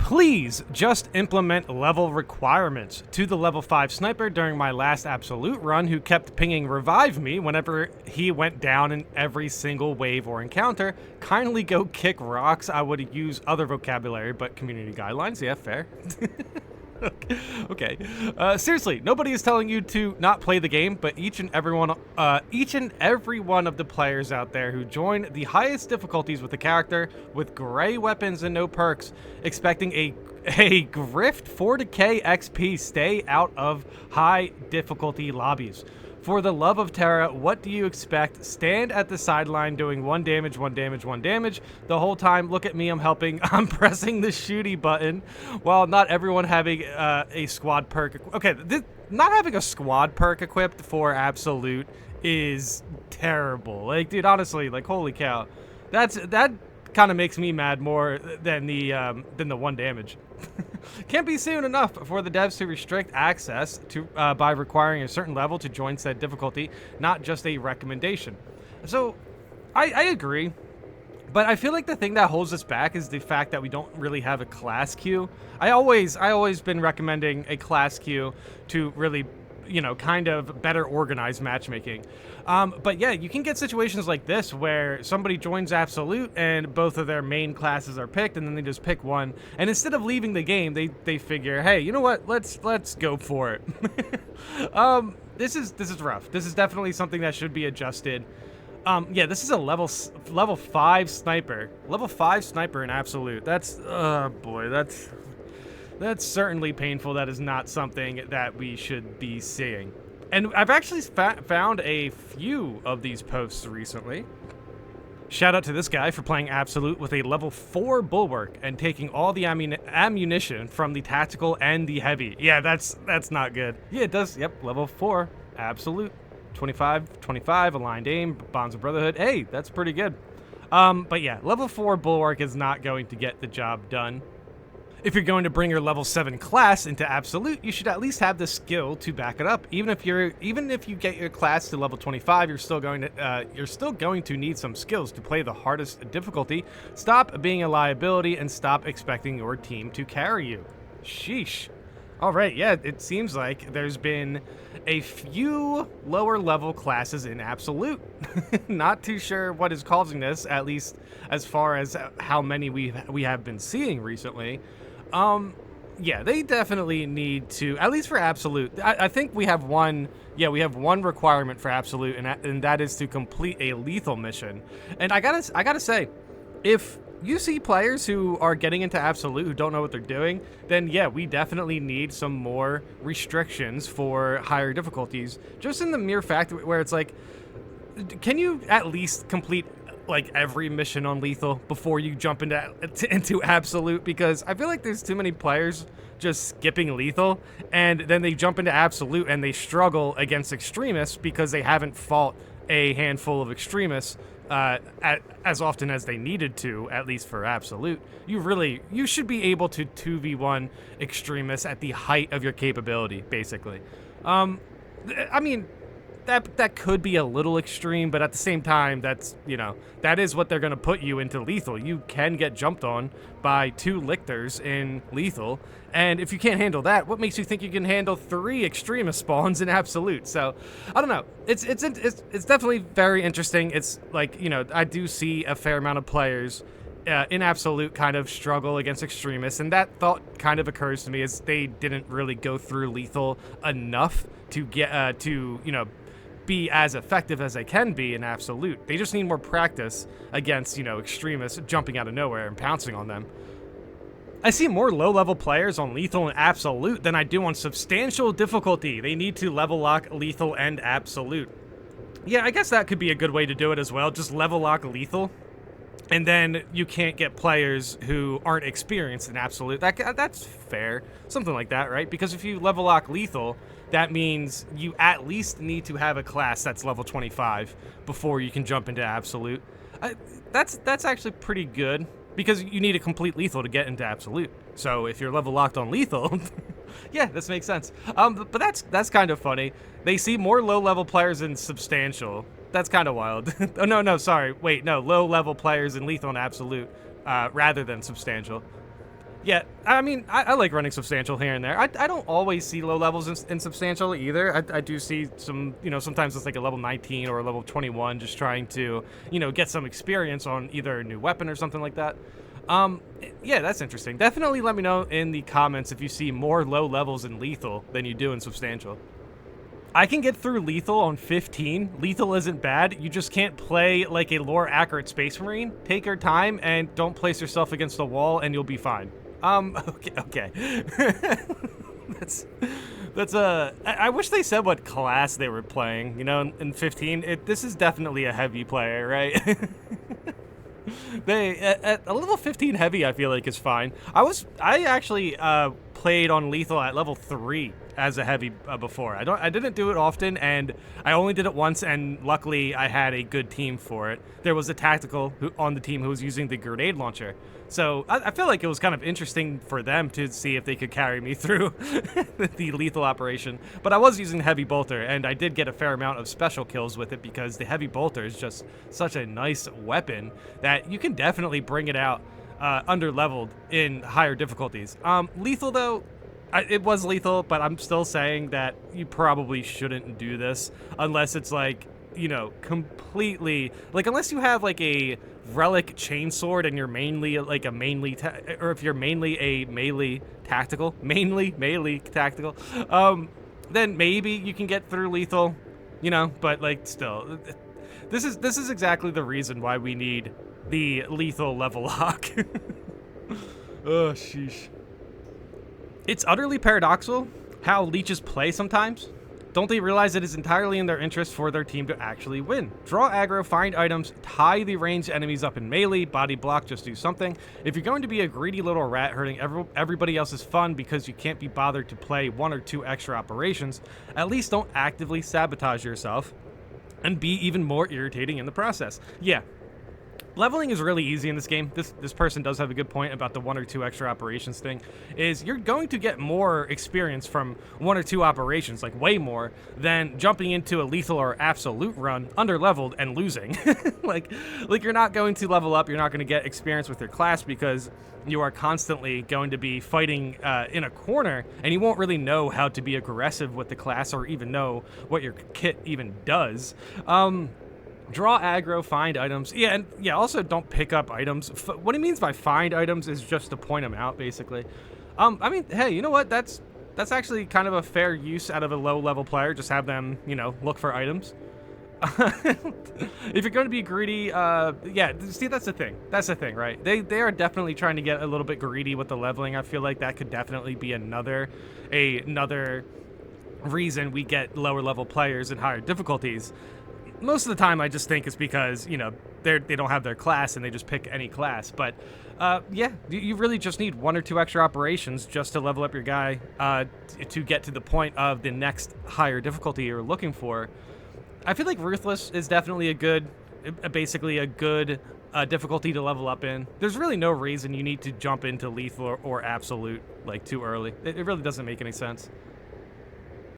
Please just implement level requirements. To the level 5 sniper during my last absolute run who kept pinging revive me whenever he went down in every single wave or encounter, kindly go kick rocks. I would use other vocabulary, but community guidelines, yeah, fair. Okay. Seriously, nobody is telling you to not play the game, but each and every one of the players out there who join the highest difficulties with the character with gray weapons and no perks, expecting a grift 4k XP, stay out of high difficulty lobbies. For the love of Terra, what do you expect? Stand at the sideline doing 1 damage, 1 damage, 1 damage. The whole time, look at me, I'm helping. I'm pressing the shooty button. While not everyone having a squad perk. Okay, not having a squad perk equipped for Absolute is terrible. Like, dude, honestly, like, holy cow. That kind of makes me mad more than the 1 damage. Can't be soon enough for the devs to restrict access to by requiring a certain level to join said difficulty, not just a recommendation. So, I agree, but I feel like the thing that holds us back is the fact that we don't really have a class queue. I always been recommending a class queue to really, you know, kind of better organized matchmaking. But yeah, you can get situations like this where somebody joins Absolute and both of their main classes are picked, and then they just pick one. And instead of leaving the game, they figure, hey, you know what? Let's go for it. This is rough. This is definitely something that should be adjusted. Yeah, this is a level 5 sniper. Level 5 sniper in Absolute. That's, oh boy, that's certainly painful. That is not something that we should be seeing. And I've actually found a few of these posts recently. Shout out to this guy for playing Absolute with a level 4 bulwark and taking all the ammunition from the tactical and the heavy. Yeah, that's not good. Yeah, it does. Yep, level 4 Absolute. 25, aligned aim, Bonds of Brotherhood. Hey, that's pretty good. But yeah, level 4 bulwark is not going to get the job done. If you're going to bring your level 7 class into Absolute, you should at least have the skill to back it up. Even if you get your class to level 25, you're still going to need some skills to play the hardest difficulty. Stop being a liability and stop expecting your team to carry you. Sheesh. All right, yeah, it seems like there's been a few lower level classes in Absolute. Not too sure what is causing this, at least as far as how many we have been seeing recently. Yeah, they definitely need to, at least for Absolute. I think we have one requirement for Absolute, and that is to complete a lethal mission. And I gotta say, if you see players who are getting into Absolute who don't know what they're doing, then yeah, we definitely need some more restrictions for higher difficulties. Just in the mere fact where it's like, can you at least complete like every mission on lethal before you jump into Absolute? Because I feel like there's too many players just skipping lethal, and then they jump into Absolute and they struggle against extremists because they haven't fought a handful of extremists as often as they needed to, at least for Absolute. You should be able to 2v1 extremists at the height of your capability, basically. I mean, that could be a little extreme, but at the same time, that's, you know, that is what they're going to put you into lethal. You can get jumped on by 2 lictors in lethal, and if you can't handle that, what makes you think you can handle 3 extremist spawns in Absolute? So, I don't know. It's definitely very interesting. It's like, you know, I do see a fair amount of players in Absolute kind of struggle against extremists, and that thought kind of occurs to me as they didn't really go through lethal enough to get to, you know, be as effective as they can be in Absolute. They just need more practice against, you know, extremists jumping out of nowhere and pouncing on them. I see more low-level players on lethal and Absolute than I do on substantial difficulty. They need to level lock lethal and Absolute. Yeah, I guess that could be a good way to do it as well. Just level lock lethal, and then you can't get players who aren't experienced in Absolute. That's fair. Something like that, right? Because if you level lock lethal, that means you at least need to have a class that's level 25 before you can jump into Absolute. That's actually pretty good, because you need a complete lethal to get into Absolute. So if you're level locked on lethal, yeah, this makes sense. But that's kind of funny. They see more low-level players in substantial. That's kind of wild. Oh, no, sorry. Wait, no, low-level players in lethal and Absolute rather than substantial. Yeah, I mean, I like running Substantial here and there. I don't always see low levels in Substantial either. I do see some, sometimes it's like a level 19 or a level 21 just trying to, get some experience on either a new weapon or something like that. Yeah, that's interesting. Definitely let me know in the comments if you see more low levels in Lethal than you do in Substantial. I can get through Lethal on 15. Lethal isn't bad. You just can't play like a lore accurate Space Marine. Take your time and don't place yourself against the wall and you'll be fine. Okay. I wish they said what class they were playing, in 15. This is definitely a heavy player, right? At a level 15 heavy, I feel like is fine. I actually played on Lethal at level 3 as a heavy before. I didn't do it often, and I only did it once, and luckily I had a good team for it. There was a tactical on the team who was using the grenade launcher. So I feel like it was kind of interesting for them to see if they could carry me through the lethal operation. But I was using the heavy bolter, and I did get a fair amount of special kills with it because the heavy bolter is just such a nice weapon that you can definitely bring it out under-leveled in higher difficulties. Lethal, though, it was lethal, but I'm still saying that you probably shouldn't do this unless it's like, completely, like, unless you have like a relic chainsword and you're mainly like or if you're mainly a melee tactical, then maybe you can get through lethal, but like still, this is exactly the reason why we need the lethal level lock. Oh, sheesh. It's utterly paradoxical how leeches play sometimes. Don't they realize it is entirely in their interest for their team to actually win? Draw aggro, find items, tie the ranged enemies up in melee, body block, just do something. If you're going to be a greedy little rat hurting everybody else's fun because you can't be bothered to play 1 or 2 extra operations, at least don't actively sabotage yourself and be even more irritating in the process. Yeah. Leveling is really easy in this game. This person does have a good point about the 1 or 2 extra operations thing, is you're going to get more experience from 1 or 2 operations, like way more, than jumping into a lethal or absolute run under-leveled and losing. like you're not going to level up, you're not going to get experience with your class because you are constantly going to be fighting in a corner, and you won't really know how to be aggressive with the class or even know what your kit even does. Draw aggro, find items. Yeah, and yeah, also don't pick up items. What he means by find items is just to point them out, basically. I mean, hey, you know what? That's actually kind of a fair use out of a low-level player. Just have them, look for items. If you're going to be greedy, yeah, see, that's the thing. That's the thing, right? They are definitely trying to get a little bit greedy with the leveling. I feel like that could definitely be another reason we get lower-level players in higher difficulties. Most of the time, I just think it's because, they don't have their class and they just pick any class. But, yeah, you really just need 1 or 2 extra operations just to level up your guy to get to the point of the next higher difficulty you're looking for. I feel like Ruthless is definitely basically a good difficulty to level up in. There's really no reason you need to jump into Lethal or Absolute, like, too early. It really doesn't make any sense.